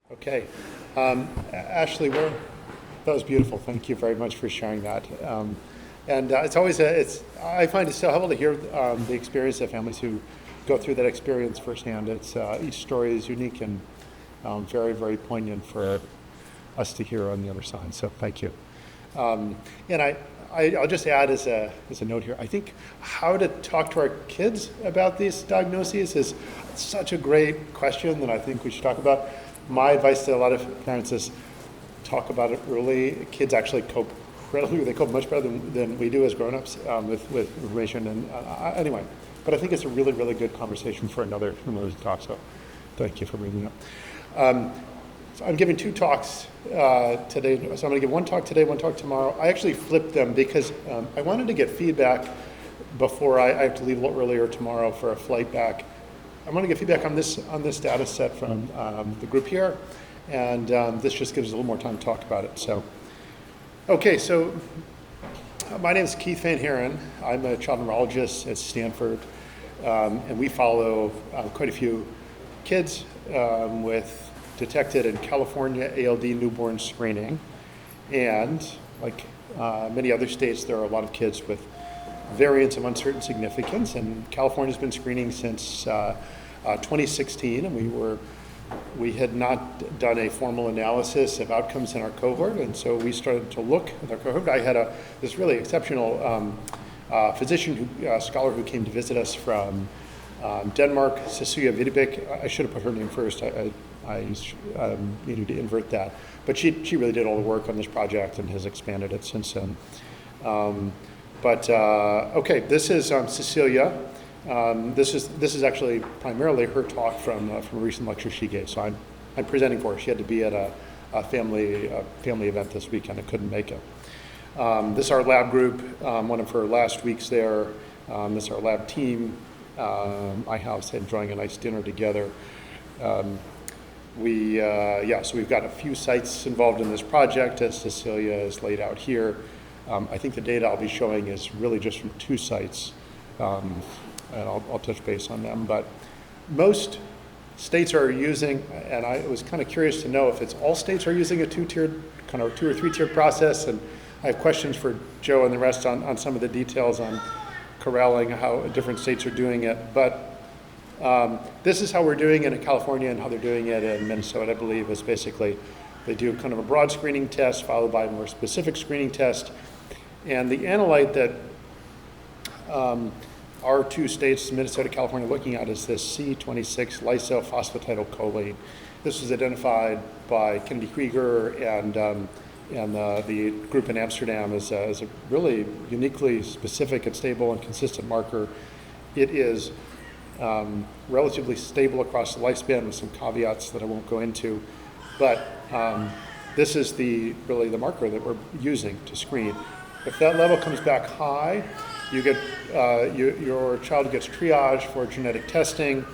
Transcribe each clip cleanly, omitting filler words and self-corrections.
Okay. Ashley, that was beautiful. Thank you very much for sharing that. It's always, I find it so helpful to hear the experience of families who go through that experience firsthand. Each story is unique and very, very poignant for us to hear on the other side. So thank you. I'll just add as a note here, I think how to talk to our kids about these diagnoses is such a great question that I think we should talk about. My advice to a lot of parents is talk about it early. Kids actually cope incredibly, they cope much better than we do as grown-ups with information. Anyway, but I think it's a really, really good conversation for another talk, so thank you for bringing it up. So I'm giving two talks today. So I'm going to give one talk today, one talk tomorrow. I actually flipped them because I wanted to get feedback before I have to leave a little earlier tomorrow for a flight back. I want to get feedback on this data set from the group here, and this just gives us a little more time to talk about it. So, okay, so my name is Keith Van Haren. I'm a child neurologist at Stanford, and we follow quite a few kids with detected in California ALD newborn screening. And like many other states, there are a lot of kids with variants of uncertain significance, and California's been screening since 2016, and we had not done a formal analysis of outcomes in our cohort, and so we started to look at our cohort. I had this really exceptional scholar who came to visit us from Denmark, Cecilia Videbæk. I should have put her name first. I needed to invert that, but she really did all the work on this project and has expanded it since then. Okay, this is Cecilia. This is actually primarily her talk from a recent lecture she gave. So I'm presenting for her. She had to be at a family event this weekend. I couldn't make it. This is our lab group. One of her last weeks there. This is our lab team. My house enjoying a nice dinner together. So we've got a few sites involved in this project, as Cecilia is laid out here. I think the data I'll be showing is really just from two sites, and I'll touch base on them. But most states are using, and I was kind of curious to know if it's all states are using a two-tiered, kind of 2 or 3-tiered process, and I have questions for Joe and the rest on some of the details on corralling how different states are doing it. But this is how we're doing it in California, and how they're doing it in Minnesota, I believe, is basically they do kind of a broad screening test followed by a more specific screening test. And the analyte that our two states, Minnesota, California, looking at is this C26 lysophosphatidylcholine. This was identified by Kennedy Krieger and the group in Amsterdam as a really uniquely specific and stable and consistent marker. It is relatively stable across the lifespan with some caveats that I won't go into, but this is really the marker that we're using to screen. If that level comes back high, you get your child gets triaged for genetic testing,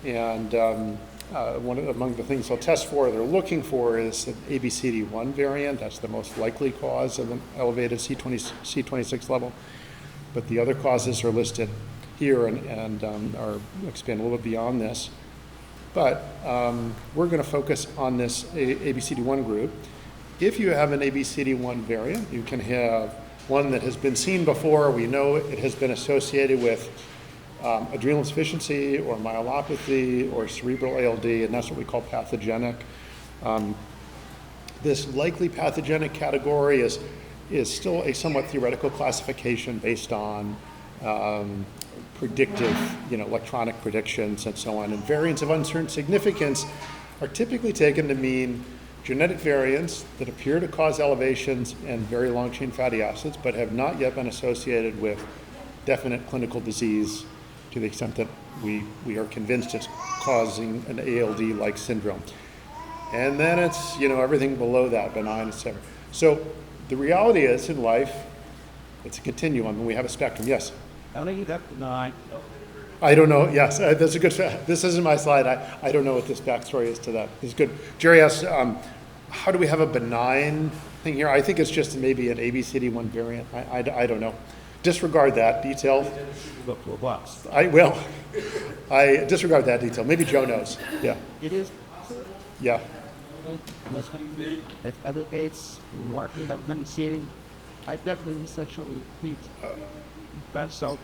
and among the things they'll test for, they're looking for is an ABCD1 variant. That's the most likely cause of an elevated C26 level, but the other causes are listed here and are expand a little bit beyond this. But we're going to focus on this ABCD1 group. If you have an ABCD1 variant, you can have one that has been seen before. We know it has been associated with adrenal insufficiency or myelopathy or cerebral ALD, and that's what we call pathogenic. This likely pathogenic category is still a somewhat theoretical classification based on predictive, electronic predictions and so on. And variants of uncertain significance are typically taken to mean genetic variants that appear to cause elevations in very long-chain fatty acids, but have not yet been associated with definite clinical disease to the extent that we are convinced it's causing an ALD-like syndrome. And then it's, everything below that, benign, etc. So the reality is, in life, it's a continuum, and we have a spectrum. Yes? How many you got? 9. I don't know. Yes, that's a good. This isn't my slide. I don't know what this backstory is to that. It's good. Jerry asks, how do we have a benign thing here? I think it's just maybe an ABCD1 variant. I don't know. Disregard that detail. Look to a box. I disregard that detail. Maybe Joe knows. Yeah. It is. Yeah. If advocates working have been seeing, I definitely sexually weak. That's so.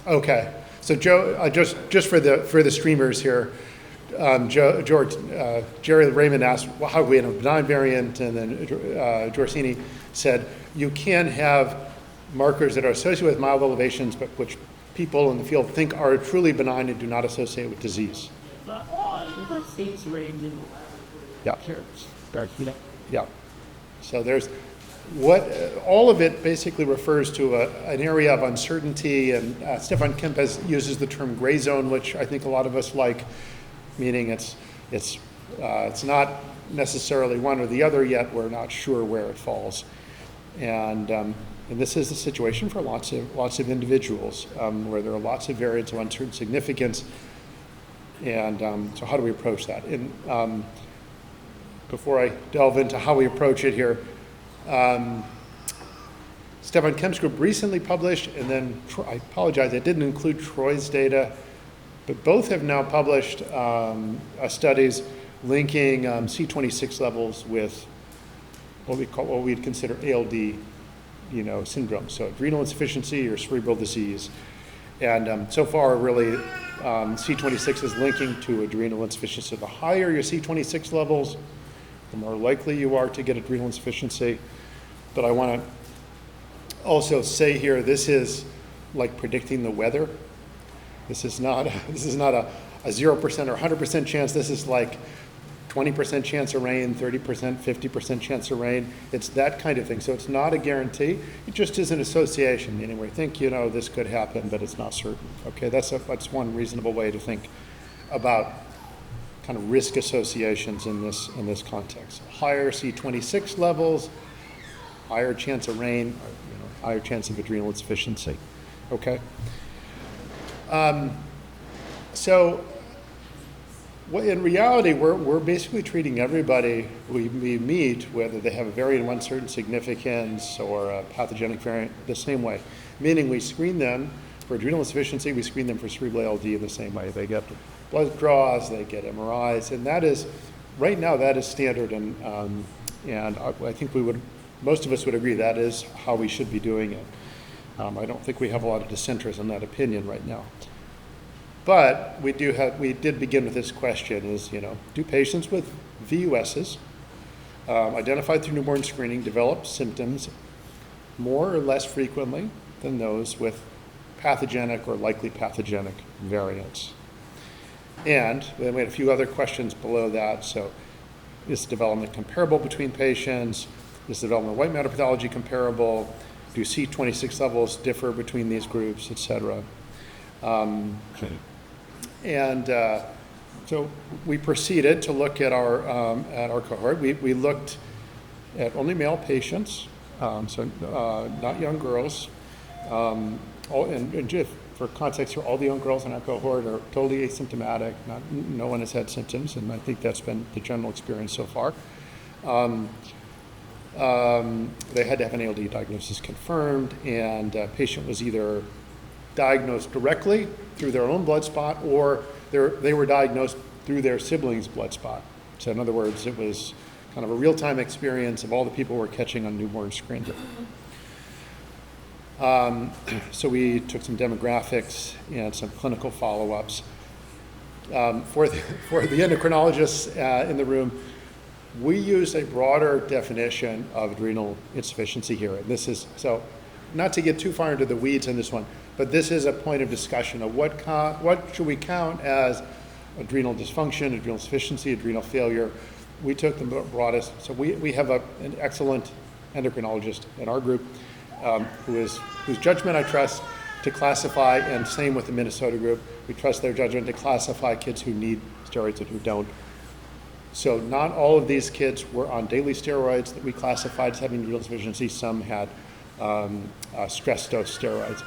Okay, so Joe, just for the streamers here, Jerry Raymond asked, well, how do we have a benign variant? And then Jorsini said, you can have markers that are associated with mild elevations, but which people in the field think are truly benign and do not associate with disease. Yeah. Yeah. So there's all of it basically refers to an area of uncertainty, and Stefan Kemp uses the term gray zone, which I think a lot of us like, meaning it's not necessarily one or the other yet. We're not sure where it falls, and this is the situation for lots of individuals where there are lots of variants of uncertain significance. And so how do we approach that? And before I delve into how we approach it here, Stefan Kemp's group recently published, and then I apologize, I didn't include Troy's data, but both have now published studies linking C26 levels with what we'd consider ALD, syndrome, so adrenal insufficiency or cerebral disease. And so far, really, C26 is linking to adrenal insufficiency. The higher your C26 levels, the more likely you are to get adrenal insufficiency. But I want to also say here, this is like predicting the weather. This is not a 0% or 100% chance. This is like 20% chance of rain, 30%, 50% chance of rain. It's that kind of thing. So it's not a guarantee. It just is an association. Anyway, think, this could happen, but it's not certain. Okay, that's one reasonable way to think about kind of risk associations in this context. Higher C26 levels, higher chance of rain, higher chance of adrenal insufficiency. Okay. In reality, we're basically treating everybody we meet, whether they have a variant of uncertain significance or a pathogenic variant, the same way. Meaning we screen them for adrenal insufficiency, we screen them for cerebral ALD in the same way. They get blood draws, they get MRIs, and that is, right now, that is standard, and I think most of us would agree that is how we should be doing it. I don't think we have a lot of dissenters on that opinion right now. But we did begin with this question is, do patients with VUSs identified through newborn screening develop symptoms more or less frequently than those with pathogenic or likely pathogenic variants? And then we had a few other questions below that. So is development comparable between patients? Is development of white matter pathology comparable? Do C26 levels differ between these groups, et cetera? And so we proceeded to look at our cohort. We looked at only male patients, so not young girls. And just for context here, all the young girls in our cohort are totally asymptomatic. No one has had symptoms, and I think that's been the general experience so far. They had to have an ALD diagnosis confirmed, and a patient was either diagnosed directly through their own blood spot, or they were diagnosed through their sibling's blood spot. So in other words, it was kind of a real-time experience of all the people we're catching on newborn screening. So we took some demographics and some clinical follow-ups. For the endocrinologists in the room, we used a broader definition of adrenal insufficiency here. And this is, so not to get too far into the weeds on this one, but this is a point of discussion of what should we count as adrenal dysfunction, adrenal insufficiency, adrenal failure. We took the broadest. So we have an excellent endocrinologist in our group whose judgment I trust to classify, and same with the Minnesota group. We trust their judgment to classify kids who need steroids and who don't. So not all of these kids were on daily steroids that we classified as having adrenal insufficiency. Some had stress dose steroids.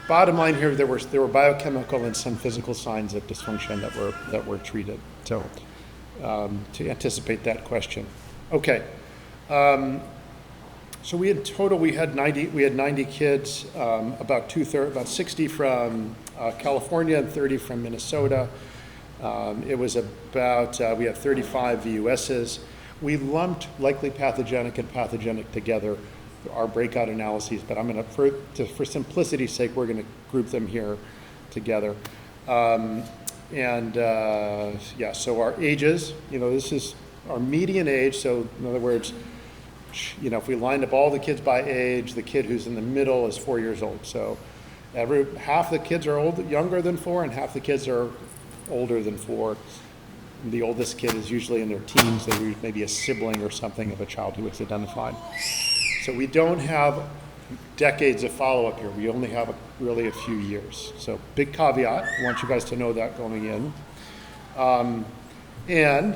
Bottom line here, there were biochemical and some physical signs of dysfunction that were treated. So to anticipate that question, okay. So we had 90 kids, about 60 from California and 30 from Minnesota. It was about, we had 35 VUSs. We lumped likely pathogenic and pathogenic together, our breakout analyses, but I'm going to, for simplicity's sake, we're going to group them here together. Yeah, so our ages, this is our median age. So in other words, if we lined up all the kids by age, the kid who's in the middle is 4 years old. So half the kids are younger than 4, and half the kids are older than 4. The oldest kid is usually in their teens. They're maybe a sibling or something of a child who was identified. So we don't have decades of follow-up here. We only have really a few years. So big caveat. I want you guys to know that going in.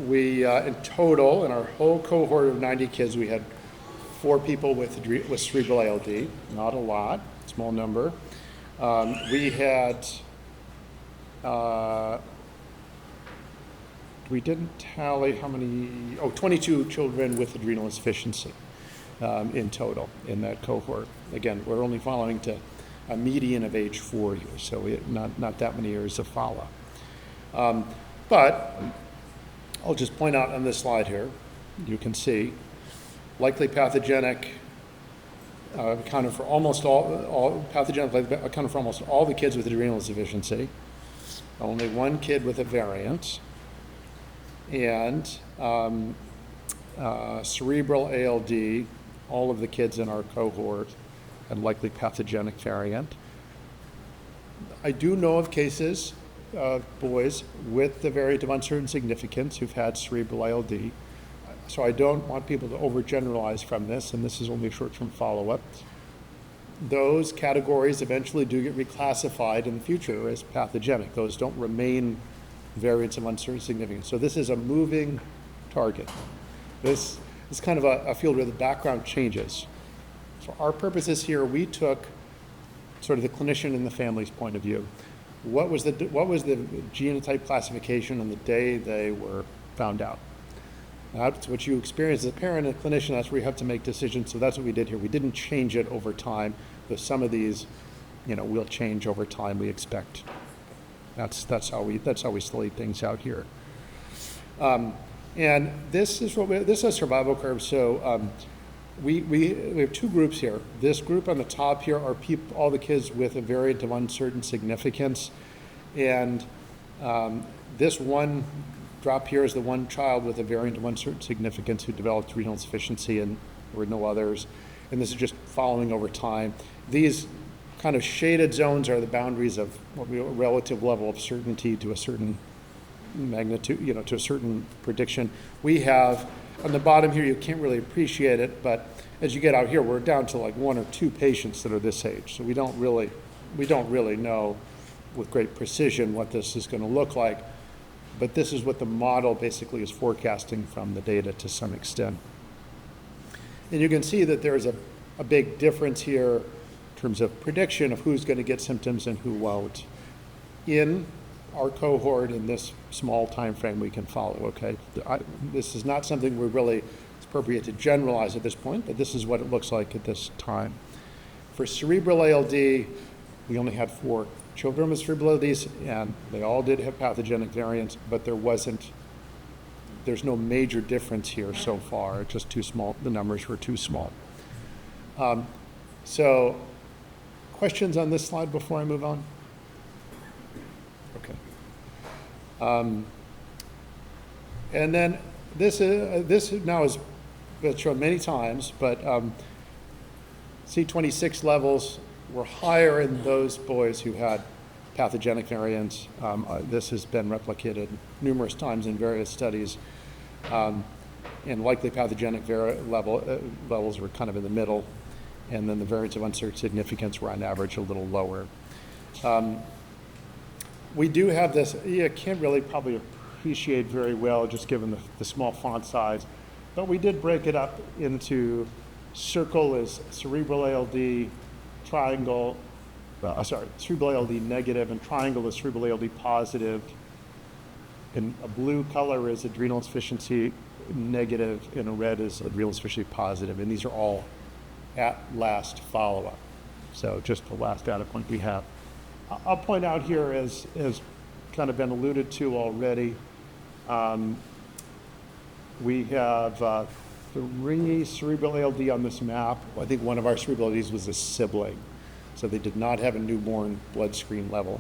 We, in total, in our whole cohort of 90 kids, we had 4 people with cerebral ALD. Not a lot, small number. We had, we didn't tally how many, 22 children with adrenal insufficiency in total in that cohort. Again, we're only following to a median of age 4 years, so not that many years of follow. But I'll just point out on this slide here, you can see likely pathogenic accounted for almost all pathogenic accounted for almost all the kids with adrenal insufficiency. Only 1 kid with a variant, and cerebral ALD. All of the kids in our cohort had likely pathogenic variant. I do know of cases of boys with the variant of uncertain significance who've had cerebral ALD. So I don't want people to overgeneralize from this, and this is only a short-term follow-up. Those categories eventually do get reclassified in the future as pathogenic. Those don't remain variants of uncertain significance. So this is a moving target. This is kind of a field where the background changes. For our purposes here, we took sort of the clinician and the family's point of view. What was the genotype classification on the day they were found out? That's what you experience as a parent and a clinician. That's where you have to make decisions. So that's what we did here. We didn't change it over time. But some of these, will change over time. We expect. That's how we slate things out here. And this is this is a survival curve. So we have 2 groups here. This group on the top here are all the kids with a variant of uncertain significance, and this one drop here is the one child with a variant of uncertain significance who developed renal insufficiency, and there were no others. And this is just following over time. These kind of shaded zones are the boundaries of what we relative level of certainty to a certain magnitude, to a certain prediction. We have on the bottom here, you can't really appreciate it, but as you get out here, we're down to like 1 or 2 patients that are this age. So we don't really know with great precision what this is going to look like. But this is what the model basically is forecasting from the data to some extent. And you can see that there's a big difference here in terms of prediction of who's going to get symptoms and who won't. In our cohort in this small time frame we can follow, okay? This is not something it's appropriate to generalize at this point, but this is what it looks like at this time. For cerebral ALD, we only had 4 children with cerebral ALDs, and they all did have pathogenic variants, but there's no major difference here so far. It's just too small. The numbers were too small. So questions on this slide before I move on? Okay. And then this now has been shown many times, but C26 levels were higher in those boys who had pathogenic variants. This has been replicated numerous times in various studies. And likely pathogenic levels were kind of in the middle, and then the variants of uncertain significance were on average a little lower. We do have this, you can't really probably appreciate very well just given the small font size, but we did break it up into circle is cerebral ALD, triangle, cerebral ALD negative, and triangle is cerebral ALD positive. And a blue color is adrenal insufficiency negative, and a red is adrenal insufficiency positive. And these are all at last follow-up. So just the last data point we have. I'll point out here, as kind of been alluded to already, we have 3 cerebral ALD on this map. I think one of our cerebral ALDs was a sibling, so they did not have a newborn blood screen level.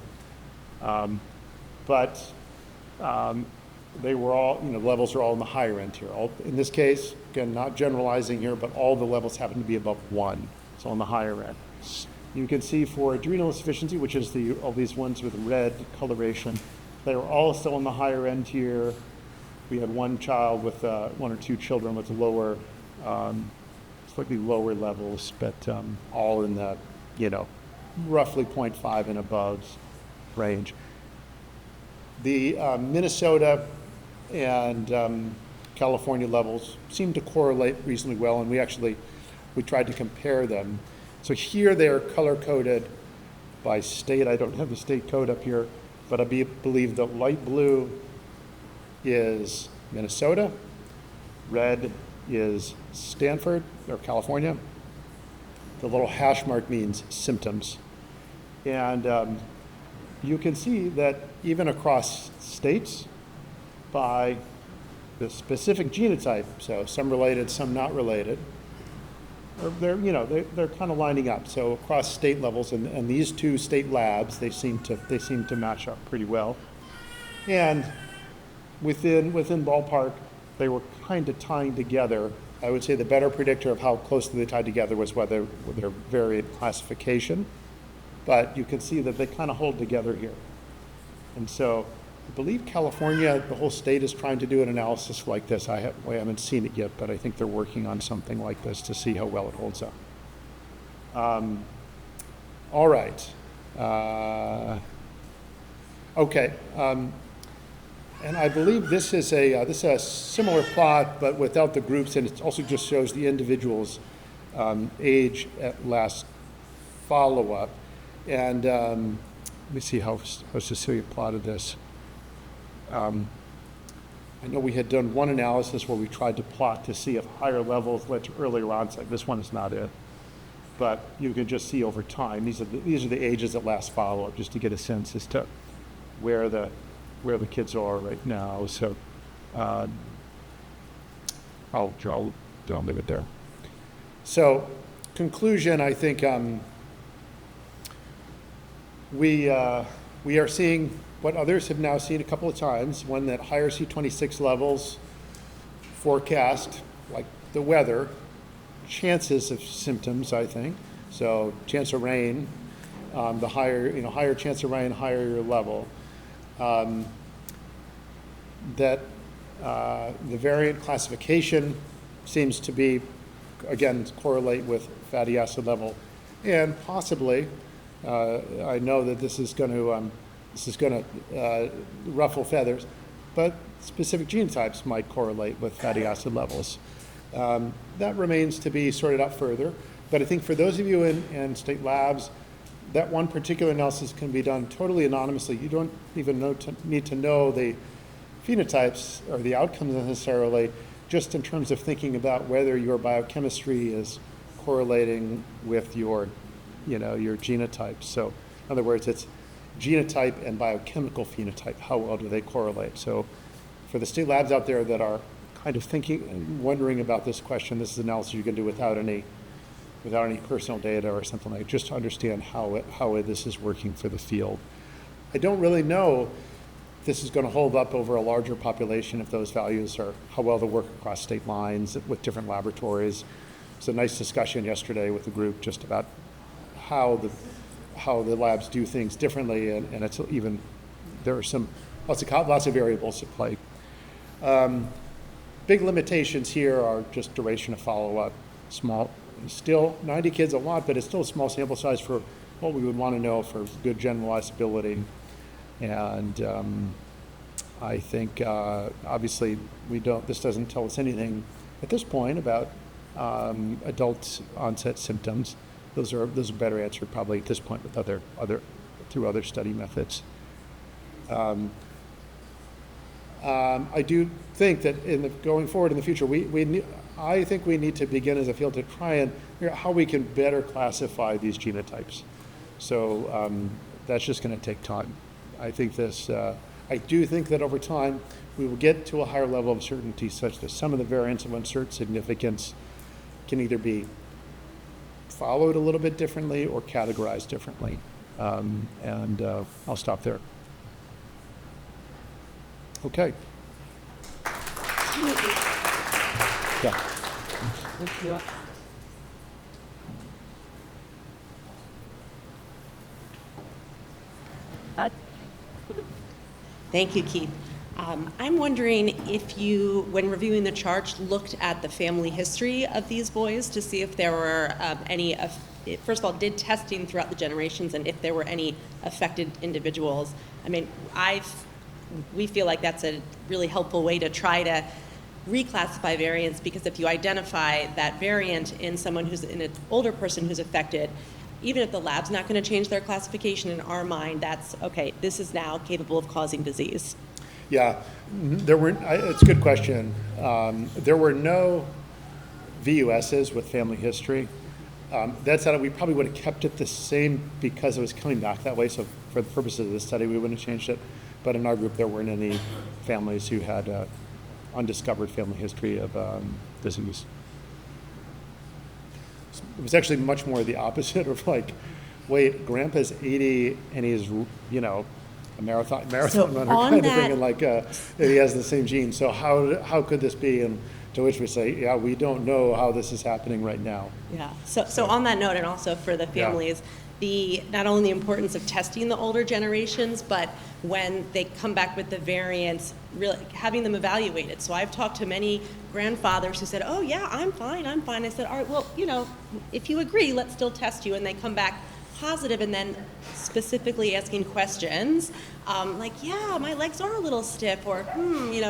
But they were all, levels are all in the higher end here. In this case, again, not generalizing here, but all the levels happen to be above 1, so on the higher end. You can see for adrenal insufficiency, which is all these ones with red coloration, they were all still on the higher end here. We had one child with 1 or 2 children with lower, slightly lower levels, but all in the, roughly 0.5 and above range. The Minnesota and California levels seem to correlate reasonably well, and we tried to compare them. So here they're color-coded by state. I don't have the state code up here, but I believe the light blue is Minnesota, red is Stanford, or California. The little hash mark means symptoms. And you can see that even across states, by the specific genotype, so some related, some not related, they're kind of lining up. So across state levels, and these 2 state labs, they seem to match up pretty well. And within ballpark, they were kind of tying together. I would say the better predictor of how closely they tied together was whether their variant classification. But you can see that they kind of hold together here. And so I believe California, the whole state, is trying to do an analysis like this. I haven't seen it yet, but I think they're working on something like this to see how well it holds up. All right. Okay. And I believe this is a similar plot, but without the groups, and it also just shows the individual's age at last follow-up. And let me see how Cecilia plotted this. I know we had done one analysis where we tried to plot to see if higher levels led to earlier onset. This one is not it, but you can just see over time. These are the ages at last follow-up, just to get a sense as to where the kids are right now. So I'll leave it there. So conclusion, I think we are seeing what others have now seen a couple of times, one that higher C26 levels forecast, like the weather, chances of symptoms, I think. So chance of rain, the higher chance of rain, higher your level. That the variant classification seems to be, again, correlate with fatty acid level, and possibly, I know that this is going to ruffle feathers, but specific genotypes might correlate with fatty acid levels. That remains to be sorted out further, but I think for those of you in state labs, that one particular analysis can be done totally anonymously. You don't even need to know the phenotypes or the outcomes necessarily, just in terms of thinking about whether your biochemistry is correlating with your genotype. So in other words, it's genotype and biochemical phenotype. How well do they correlate? So for the state labs out there that are kind of thinking and wondering about this question, this is analysis you can do without any personal data or something like that, just to understand how this is working for the field. I don't really know if this is going to hold up over a larger population, if those values are how well they work across state lines with different laboratories. It was a nice discussion yesterday with the group just about how the labs do things differently, and it's even, there are lots of variables at play. Big limitations here are just duration of follow-up. Still 90 kids a lot, but it's still a small sample size for what we would want to know for good generalizability. And I think obviously this doesn't tell us anything at this point about adult onset symptoms. Those are better answered probably at this point with through other study methods. I do think that going forward in the future, I think we need to begin as a field to try and figure out how we can better classify these genotypes. So that's just going to take time. I think I do think that over time, we will get to a higher level of certainty such that some of the variants of uncertain significance can either be followed a little bit differently or categorized differently. I'll stop there. Okay. Yeah. Thank you. Thank you, Keith. I'm wondering if you, when reviewing the chart, looked at the family history of these boys to see if there were first of all, did testing throughout the generations and if there were any affected individuals. I mean, we feel like that's a really helpful way to try to reclassify variants, because if you identify that variant in someone who's in an older person who's affected, even if the lab's not going to change their classification, in our mind, that's okay, this is now capable of causing disease. Yeah, it's a good question. There were no VUSs with family history. That said, we probably would have kept it the same because it was coming back that way. So for the purposes of this study, we wouldn't have changed it. But in our group, there weren't any families who had undiscovered family history of disease. It was actually much more the opposite of like, wait, Grandpa's 80 and he's, a marathon runner kind of thing, and like and he has the same gene. So how could this be? And to which we say, yeah, we don't know how this is happening right now. Yeah. So on that note, and also for the families, not only the importance of testing the older generations, but when they come back with the variants, really having them evaluated. So I've talked to many grandfathers who said, oh yeah, I'm fine. I said, all right, well, if you agree, let's still test you. And they come back positive, and then specifically asking questions like, yeah, my legs are a little stiff, or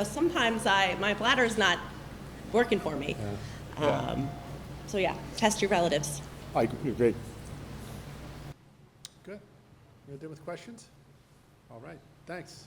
sometimes my bladder's not working for me. So yeah, test your relatives. I agree. Good. You're done with questions? All right. Thanks.